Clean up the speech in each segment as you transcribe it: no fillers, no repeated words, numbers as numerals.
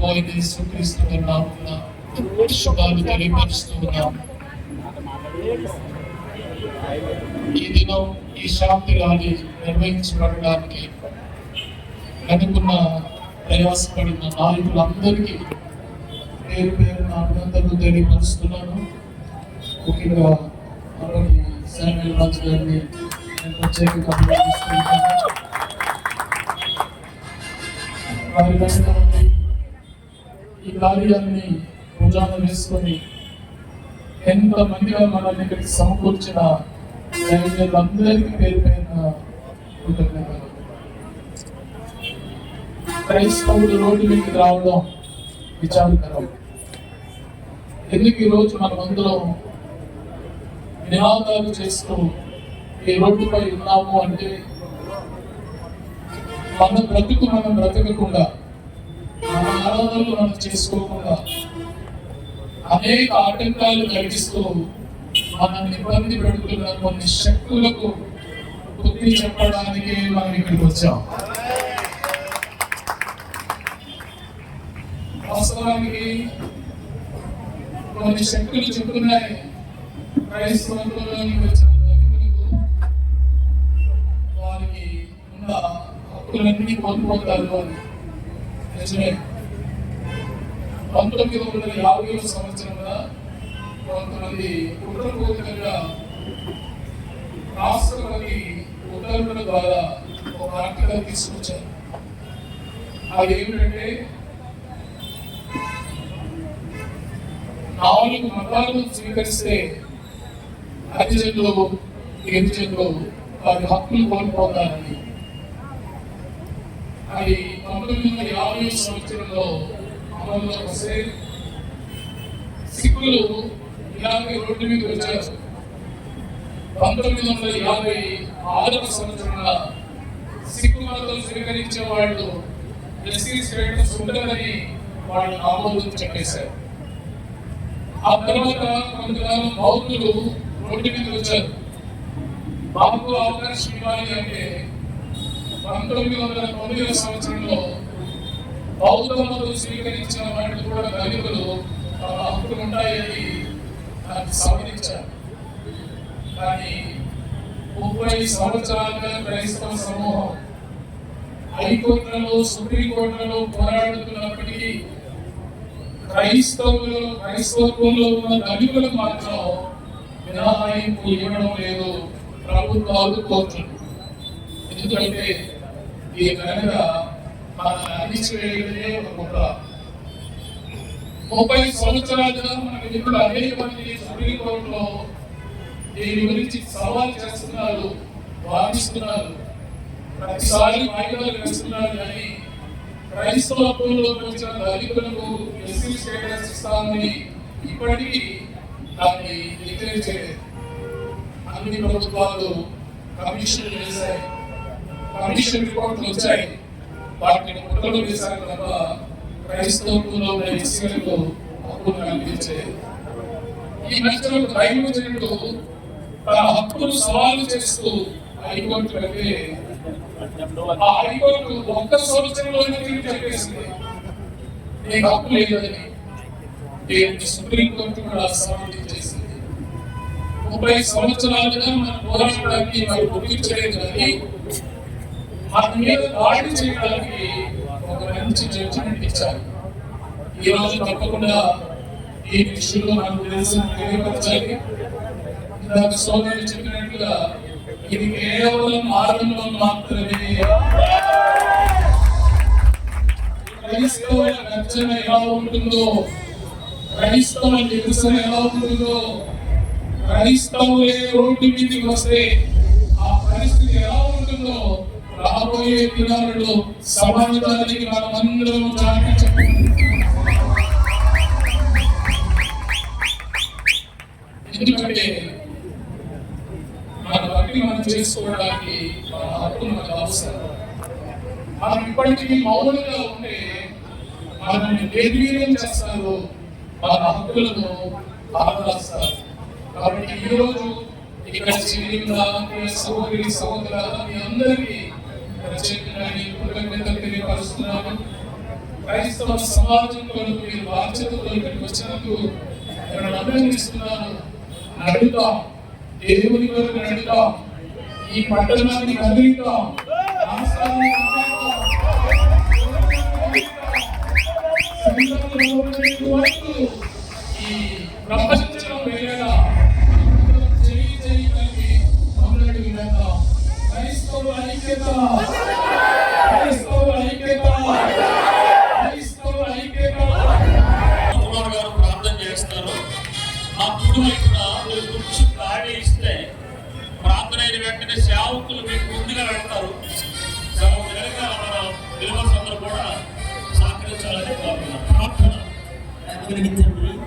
ప్రభు అయిన యేసుక్రీస్తు నామమున శుభాలు తెలియపరుస్తూ ఉన్నాం. ఈ దినం ఈ శాంతి ర్యాలీ నిర్వహించబడడానికి అనుకున్న ప్రయాసపడిన నాయకులందరికీ పేరు పేరున అభినందనలు తెలియపరుస్తున్నాను. ముఖ్యంగా అప్పటి శామ్యూల్ రాజు గారిని నేను ప్రత్యేకంగా అభినందిస్తున్నాను. వారి వెంట ఈ కార్యాన్ని భుజాన వేసుకొని ఎంతమందిగా మనల్ని ఇక్కడికి సమకూర్చిన అందరికీ పేరు పేరున కృతజ్ఞతలు. క్రైస్తవుడు రోడ్డు మీదకి రావడం విచారకరం. ఎందుకు ఈరోజు మనం అందరం నినాదాలు చేస్తూ ఈ రోడ్డుపై ఉన్నాము అంటే మన బ్రతుకు మనం బ్రతకకుండా, మన ఆరాధనలు మనం చేసుకోకుండా అనేక ఆటంకాలు కలిగిస్తూ మనల్ని ఇబ్బంది పెడుతున్న కొన్ని శక్తులకు బుద్ధి చెప్పడానికి మనం ఇక్కడికి వచ్చాం. వాస్తవానికి కొన్ని శక్తులు చెప్తున్నాయి క్రైస్తవంలోకి వచ్చిన వ్యక్తులకు వారికి ఉన్న హక్కులన్నీ కోల్పోతారు అని. నిజమే. 1950వ సంవత్సరంలో కొంతమంది కుట్రపూరితంగా రాష్ట్రపతి ఉత్తర్వుల ద్వారా ఒక ఆర్టికల్ తీసుకొచ్చారు. అది ఏమిటంటే 4 మతాలను స్వీకరిస్తే హరిజనులు, గిరిజనులు వారి హక్కులు కోల్పోతారని. అది 1950 సంవత్సరంలో అమలులో వస్తే సిక్కులు ఇలాగే రోడ్డు మీద వచ్చారు. 1956వ సంవత్సరంలో సిక్కు మతం స్వీకరించే వాళ్ళు ఎస్సీ స్టేటస్ ఉండదని వాళ్ళు ఆమోదం చెప్పేశారు. ఆ తర్వాత కొంతకాలం బౌద్ధులు రోడ్డు మీద వచ్చారు. మాకు అవకాశం ఇవ్వాలి అంటే 1909వ సంవత్సరంలో బౌద్ధ మతం స్వీకరించిన వాళ్ళు కూడా దళితులు తమ హక్కులు ఉంటాయని దాన్ని సవరించారు. కానీ 30 సంవత్సరాలుగా క్రైస్తవ సమూహం హైకోర్టులలో, సుప్రీంకోర్టులలో పోరాడుతున్నప్పటికీ క్రైస్తవుల్లో ఉన్న దళితులకు మాత్రం మినహాయింపు ఇవ్వడం లేదు ప్రభుత్వాలు, కోర్టులు. ఎందుకంటే ఈ కనుక మనం అందించే ఒక కుట్ర. 30 సంవత్సరాలుగా మన మిత్రులు అనేక మంది సుప్రీంకోర్టులో దీని గురించి సవాల్ చేస్తున్నారు, వాదిస్తున్నారు, ప్రతిసారి వాయిదాలు వేస్తున్నారు. కానీ క్రైస్తవంలో వచ్చిన దళితులకు ఎస్సీ స్టేటస్ ఇస్తామని ఇప్పటికీ దాన్ని డిక్లేర్ చేయలేదు. అన్ని ప్రభుత్వాలు కమిషన్ చేశాయి, కమిషన్ రిపోర్ట్లు వచ్చాయి, వాటిని కుట్రలు వేశారు తప్ప క్రైస్తవంలో ఎస్సీలకు హక్కులు కల్పించేది. ఈ మధ్యలో దైవజనుడు తన హక్కులు సవాలు చేస్తూ హైకోర్టు వెళ్తే ఆ హైకోర్టు 1 సంవత్సరంలోనే తీర్పు చెప్పేసింది నీకు హక్కు లేదని. దీన్ని సుప్రీంకోర్టు కూడా సవాలు చేసింది. 30 సంవత్సరాలుగా మనం పోరాడడానికి వారు గుర్తించలేదు. కానీ మన మీద దాడి చేయడానికి ఒక మంచి జడ్జిమెంట్ ఇచ్చారు. ఈ రోజు తప్పకుండా ఈ విషయంలో మనకు తెలియపరచాలి. ఇందాక సోదరులు చెప్పినట్లుగా ఇది కేవలం ఆరంభం మాత్రమే. క్రైస్తవుల గర్జన ఎలా ఉంటుందో, క్రైస్తవ నిరసన ఎలా ఉంటుందో, క్రైస్తవులే రోడ్డు మీదకి వస్తే ఆ పరిస్థితి ఎలా ఉంటుందో రాబోయే దినాలలో సమాజానికి మనమందరం చాటి చెప్పాలి. ఎందుకంటే మన భక్తి మనం చేసుకోవడానికి మన హక్కు మనకు అవసరం. మనం ఇప్పటికీ మౌనంగా ఉంటే మనల్ని నిర్వీర్యం చేస్తారు, మన హక్కులను ఆదరిస్తారు. కాబట్టి ఈరోజు ఇక్కడ సహోదరి సహోదర మీ అందరికీ ప్రత్యేకంగా కృతజ్ఞతలు తెలియపరుస్తున్నాను. క్రైస్తవ సమాజం కొరకు మీరు బాధ్యతలు ఇక్కడికి వచ్చినందుకు నేను అభినందిస్తున్నాను. నడుద్దాం, దేవుని కొరకు నడుద్దాం, ఈ పట్టణాన్ని కదిలిద్దాం, రాష్ట్రాన్ని ఈ ప్రపంచం వేరేలా చేయి చేయి కలిపి మొదటి విధంగా క్రైస్తవ ఐక్యత, క్రైస్తవ ఐక్యత, క్రైస్తవ ఐక్యత. కుమార్ గారు ప్రార్థన చేస్తారు. ఆ కుడి వైపున మీరు కూర్చు ఖాళీ ఇస్తే ప్రార్థన అయిన వెంటనే సేవకులు మీకు ముందుగా పెడతారు. మన విలువస్ అందరూ కూడా సహకరించాలని ప్రార్థన. తండ్రి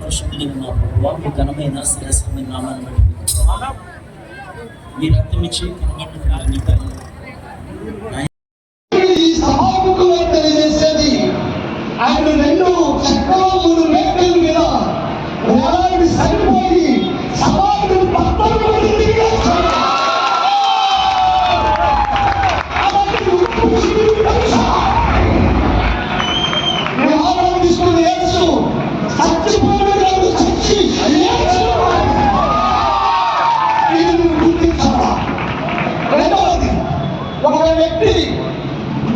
పరిశుద్ధులైన వాక్య ఘనమైన శ్రేష్టమైన నామాన్ని బట్టి మీ రక్తం ఇచ్చి తెలియజేసేది ఆయన రెండు చక్రములు మేకల మీద వేలాడి సరిపోయి సమాజం తీసుకుని యేసు చచ్చిపోయిన చచ్చి ఇది గుర్తించాలా. రెండవది, ఒక వ్యక్తి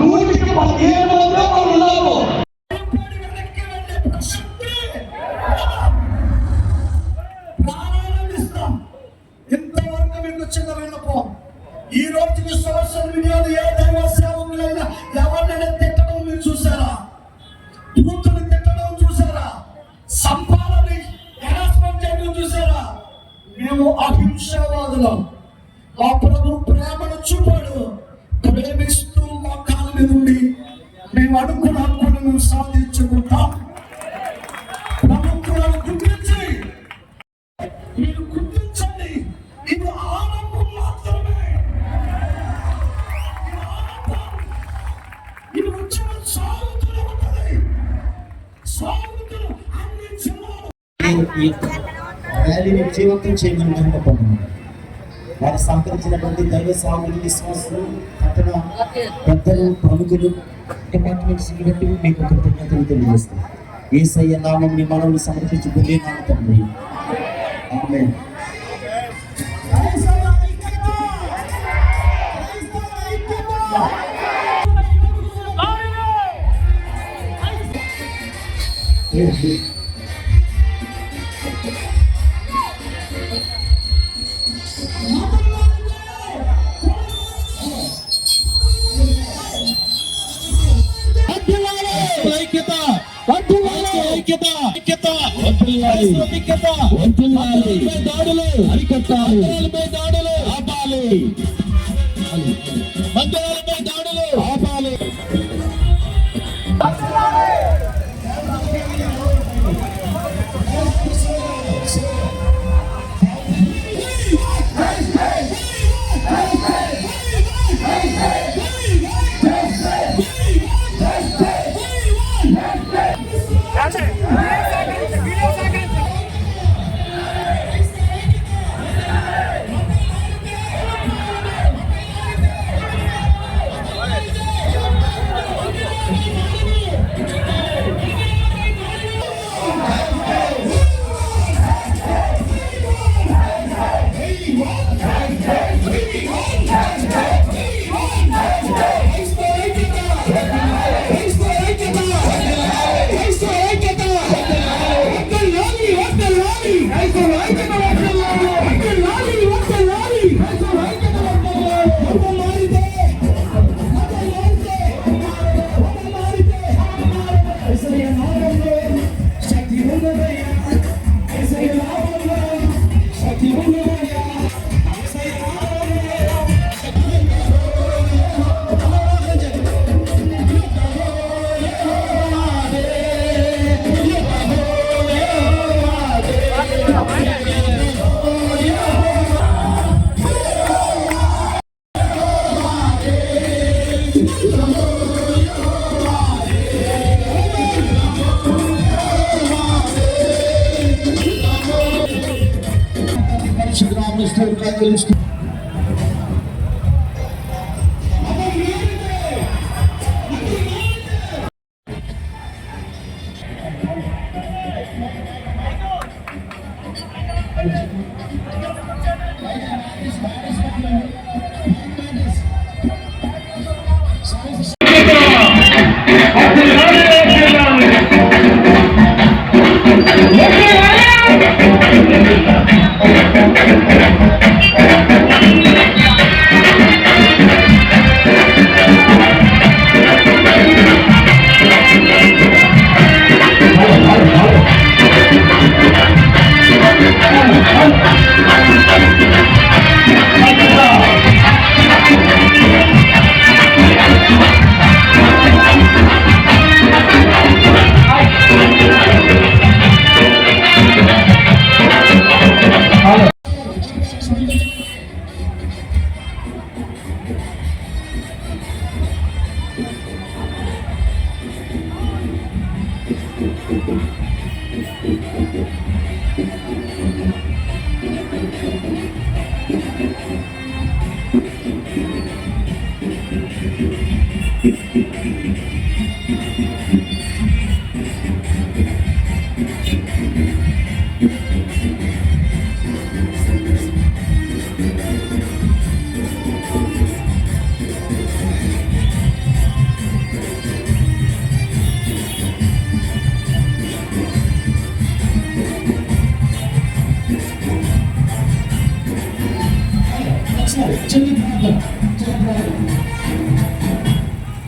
117 మంది ఉన్నారు. ఇంతవరకు మీకు చిన్న విన్నపం, ఈ రోజుకి సోషల్ మీడియాలో ఏ దైవ సేవకులైనా ఎవరినైనా తిట్టడం మీరు చూసారా? కూతురు తిట్టడం చూసారా? సంపాలని హెరాస్మెంట్ చేయడం చూసారా? మేము అహింసావాదులం. మా ప్రభు ప్రేమను చూపాడు. ప్రేమిస్తూ మా కాళ్ళ మీద ఉండి మేము అనుకున్న మేము సాధించుకుంటాం. ప్రభుత్వాలు గుర్తించి మీరు గుర్తించండి, ఇది ఆనందం మాత్రమే. ఇది వచ్చిన సాగుతూనే ఉంటుంది, సాగుతూ అన్ని జిల్లాలు ర్యాలీని విజయవంతం చేయమని నమ్మకం. వారు సహకరించినటువంటి దైవ సాగులు, విశ్వాసులు, పట్టణ పెద్దలు, ప్రముఖులు, డిపార్ట్మెంట్ సెక్రటరీ మీకు కృతజ్ఞతలు తెలియజేస్తాం. యేసయ్య నామం మీ మనవులు సమర్పించుకునే నామ తండ్రి. ఆమేన్. దాడులు అరికట్టాలి, దాడులు ఆపాలి, మద్యాలపై దాడులు ఆపాలి.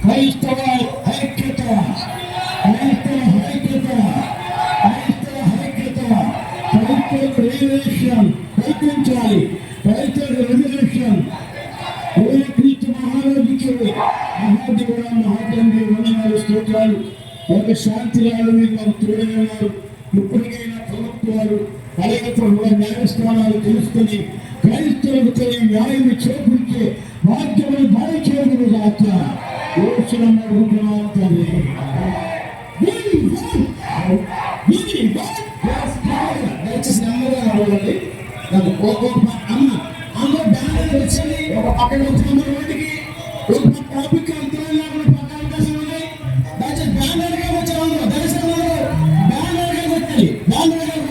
క్రైస్తవ ఐక్యత, క్రైస్తవ ఐక్యత, క్రైస్తవ ఐక్యత, క్రైస్తవ రిజర్వేషన్ కల్పించాలి, క్రైస్తవ రిజర్వేషన్. ఓ క్రీస్తు మహారాజుకి మహాదేవుడ మహాతండ్రి వందనాలు స్తోత్రాలు. ఒక శాంతిరాలు మీరు మాకు తోడై ఉన్నారు. ఇప్పటికైనా ప్రభుత్వాలు అలాగే న్యాయస్థానాలు తెలుసుకొని క్రైస్తవులతో న్యాయం చేకూర్చే వాక్యములు దయచేయడం కాక యోచనం అడుగుతున్నాం తండ్రి. దయచేసి నెమ్మదిగా అడగండి. అందరూ బ్యానర్ వచ్చింది ఒక పక్కన వచ్చిన వాటికి ఒక టాపిక్ అంతరంగా పక్కన అవకాశం ఉంది. దయచేసి బ్యానర్ గా వచ్చాము, దయచేసి బ్యానర్ గా వచ్చాలి, బ్యానర్ గా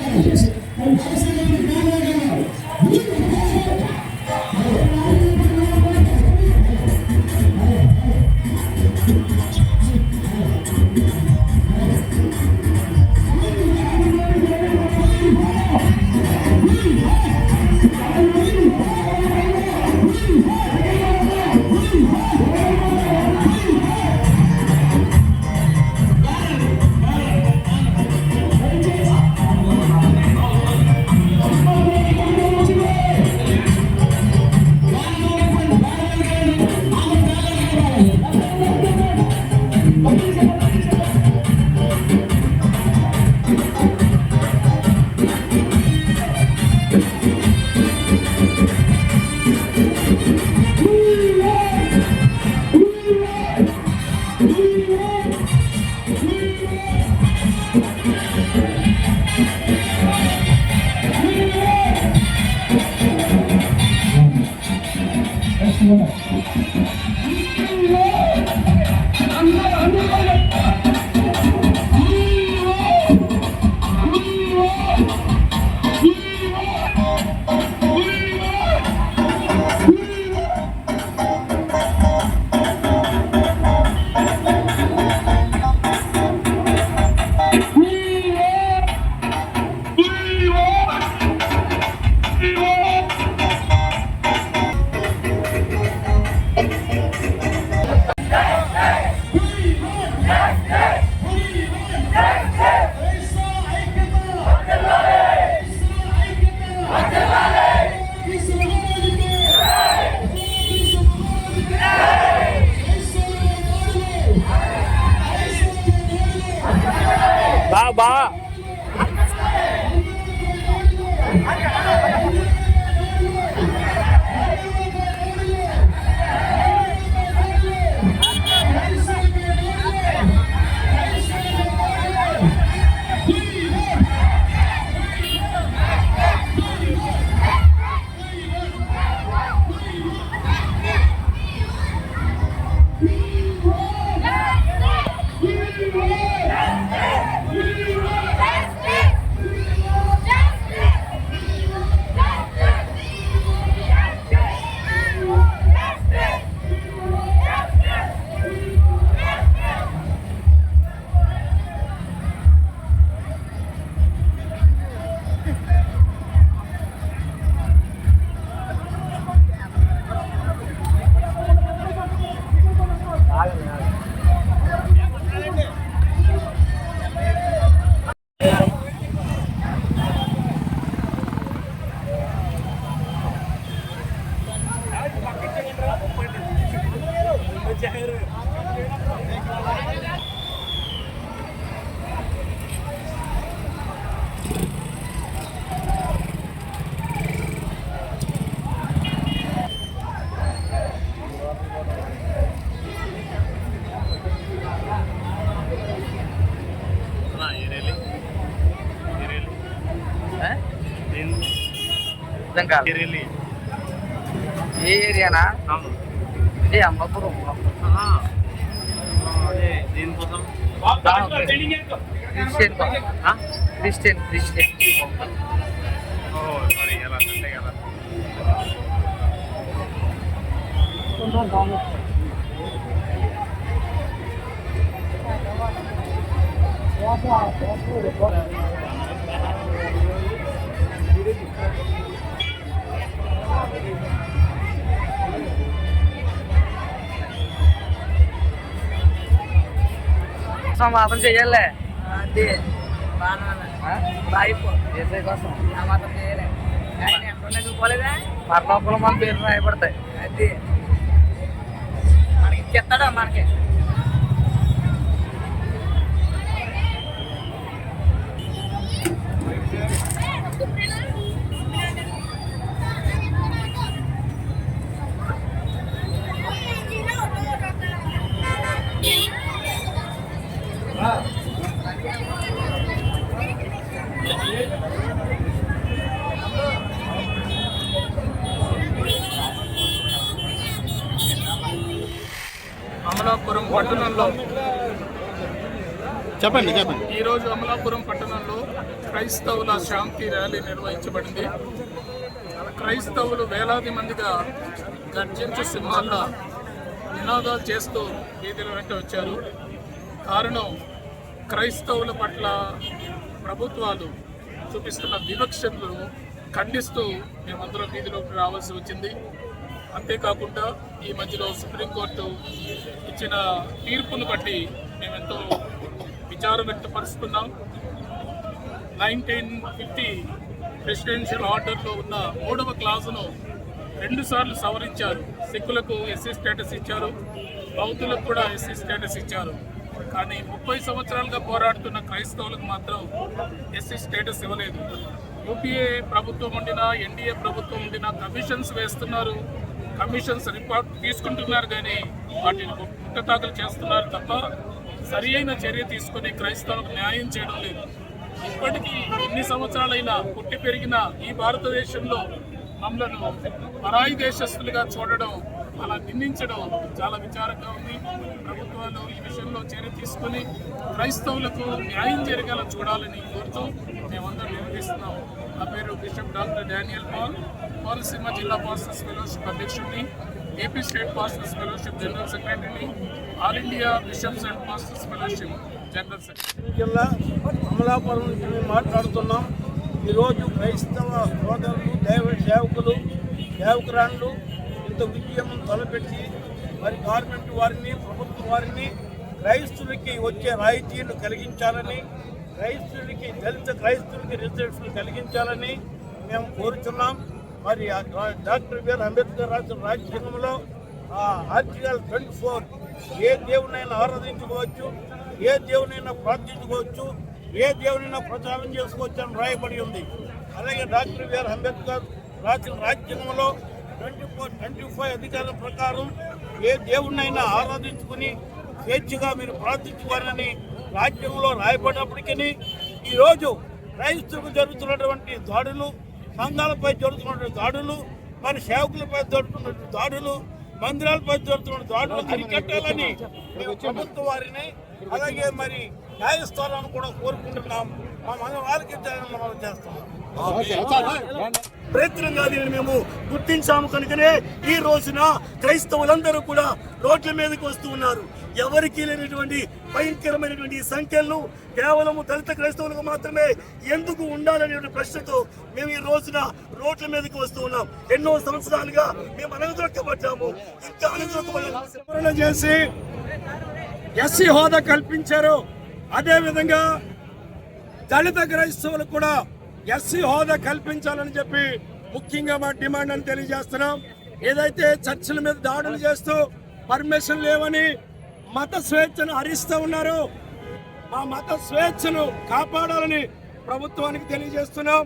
అర్థం కాదు. ఏ ఏరియానా? ఇది అమ్మపురం. క్రిస్టియన్. మాత్రం చెయ్యాలే అది చేసే కోసం మాత్రం చేయలే. పోలేదా పర్లోపల మన పేర్లు రాయబడతాయి. అది మనకి ఇచ్చేస్తాడా మనకి. అమలాపురం పట్టణంలో చెప్పండి. ఈరోజు అమలాపురం పట్టణంలో క్రైస్తవుల శాంతి ర్యాలీ నిర్వహించబడింది. క్రైస్తవులు వేలాది మందిగా గర్జించు సింహాల నినాదాలు చేస్తూ వీధుల వెంట వచ్చారు. కారణం క్రైస్తవుల పట్ల ప్రభుత్వాలు చూపిస్తున్న వివక్షతను ఖండిస్తూ మేమందరం వీధిలోకి రావాల్సి వచ్చింది. అంతేకాకుండా ఈ మధ్యలో సుప్రీంకోర్టు ఇచ్చిన తీర్పును బట్టి మేమెంతో విచారం వ్యక్తపరుస్తున్నాం. 1950 ప్రెసిడెన్షియల్ ఆర్డర్లో ఉన్న 3వ క్లాజును 2 సార్లు సవరించారు. సిక్కులకు ఎస్సీ స్టేటస్ ఇచ్చారు, బౌద్ధులకు కూడా ఎస్సీ స్టేటస్ ఇచ్చారు. కానీ 30 సంవత్సరాలుగా పోరాడుతున్న క్రైస్తవులకు మాత్రం ఎస్సీ స్టేటస్ ఇవ్వలేదు. యూపీఏ ప్రభుత్వం ఉండినా ఎన్డీఏ ప్రభుత్వం ఉండినా కమిషన్స్ వేస్తున్నారు, కమిషన్స్ రిపోర్ట్ తీసుకుంటున్నారు, కానీ వాటిని పుట్టతాకులు చేస్తున్నారు తప్ప సరి అయిన చర్య తీసుకుని క్రైస్తవులకు న్యాయం చేయడం లేదు. ఇప్పటికీ ఎన్ని సంవత్సరాలైనా పుట్టి పెరిగిన ఈ భారతదేశంలో మమ్మలను పరాయి దేశస్తులుగా చూడడం, అలా నిందించడం చాలా విచారంగా ఉంది. ప్రభుత్వాలు ఈ విషయంలో చర్య తీసుకుని క్రైస్తవులకు న్యాయం జరిగేలా చూడాలని కోరుతూ మేమందరం నిర్వహిస్తున్నాం. నా పేరు bishop doctor Daniel Paul, Konaseema జిల్లా పాస్టర్స్ ఫెలోషిప్ అధ్యక్షుడిని, AP state pastors fellowship general సెక్రటరీని, all India bishops and pastors fellowship general secretary. జిల్లా అమలాపురం నుంచి మేము మాట్లాడుతున్నాం. ఈరోజు క్రైస్తవ సోదరులు, దైవ సేవకులు, సేవకురాళ్ళు ఇంత విజయం తలపెట్టి మరి గవర్నమెంట్ వారిని, ప్రభుత్వం వారిని క్రైస్తులకి వచ్చే రాయితీలు కలిగించాలని, క్రైస్తులకి దళిత క్రైస్తులకి రిజర్వేషన్లు కలిగించాలని మేము కోరుచున్నాం. మరి డాక్టర్ బిఆర్ అంబేద్కర్ రాసిన రాజ్యాంగంలో ఆర్టికల్ 24 ఏ దేవునైనా ఆరాధించుకోవచ్చు, ఏ దేవునైనా ప్రార్థించుకోవచ్చు, ఏ దేవునైనా ప్రచారం చేసుకోవచ్చు అని రాయబడి ఉంది. అలాగే డాక్టర్ బిఆర్ అంబేద్కర్ రాసిన రాజ్యాంగంలో 24-25 అధికారం ప్రకారం ఏ దేవుడినైనా ఆరాధించుకుని స్వేచ్ఛగా మీరు ప్రార్థించుకోవాలని రాజ్యాంగంలో రాయబడినప్పటికీ ఈరోజు క్రైస్తవులకు జరుగుతున్నటువంటి దాడులు, సంఘాలపై జరుగుతున్నటువంటి దాడులు, మరి సేవకులపై జరుగుతున్నటువంటి దాడులు, మందిరాలపై జరుగుతున్న దాడులు అరికట్టాలని మేము ప్రభుత్వ వారిని, అలాగే మరి న్యాయస్థానాన్ని కూడా కోరుకుంటున్నాం. మా మన వాళ్ళకి మనం చేస్తున్నాం. ప్రయత్నంగా దీన్ని మేము గుర్తించాము కనుకనే ఈ రోజున క్రైస్తవులందరూ కూడా రోడ్ల మీదకి వస్తూ ఉన్నారు. ఎవరికి లేనటువంటి భయంకరమైనటువంటి సంఖ్యలను కేవలం దళిత క్రైస్తవులకు మాత్రమే ఎందుకు ఉండాలనే ప్రశ్నతో మేము ఈ రోజున రోడ్ల మీదకి వస్తూ ఉన్నాం. ఎన్నో సంవత్సరాలుగా మేము అణగదొక్కబడ్డాము, ఇంకా అణగదొక్కబడ్డాము చేసి ఎస్సీ హోదా కల్పించారు. అదేవిధంగా దళిత క్రైస్తవులకు కూడా ఎస్సీ హోదా కల్పించాలని చెప్పి ముఖ్యంగా మా డిమాండ్ అని తెలియజేస్తున్నాం. ఏదైతే చర్చిల మీద దాడులు చేస్తూ పర్మిషన్ లేవని మత స్వేచ్ఛను హరిస్తూ ఉన్నారో, మా మత స్వేచ్ఛను కాపాడాలని ప్రభుత్వానికి తెలియజేస్తున్నాం.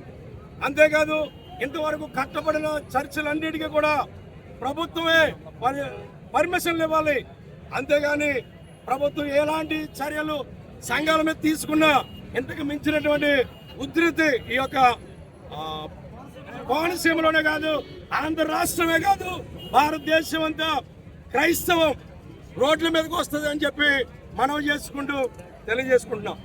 అంతేకాదు ఇంతవరకు కట్టబడిన చర్చిలన్నిటికీ కూడా ప్రభుత్వమే పర్మిషన్లు ఇవ్వాలి. అంతేగాని ప్రభుత్వం ఎలాంటి చర్యలు సంఘాల మీద తీసుకున్నా ఇంతకు మించినటువంటి ఉధృతి ఈ యొక్క కోనసీమలోనే కాదు, ఆంధ్ర రాష్ట్రమే కాదు, భారతదేశం అంతా క్రైస్తవం రోడ్ల మీదకి వస్తుంది అని చెప్పి మనం తెలియజేసుకుంటున్నాం.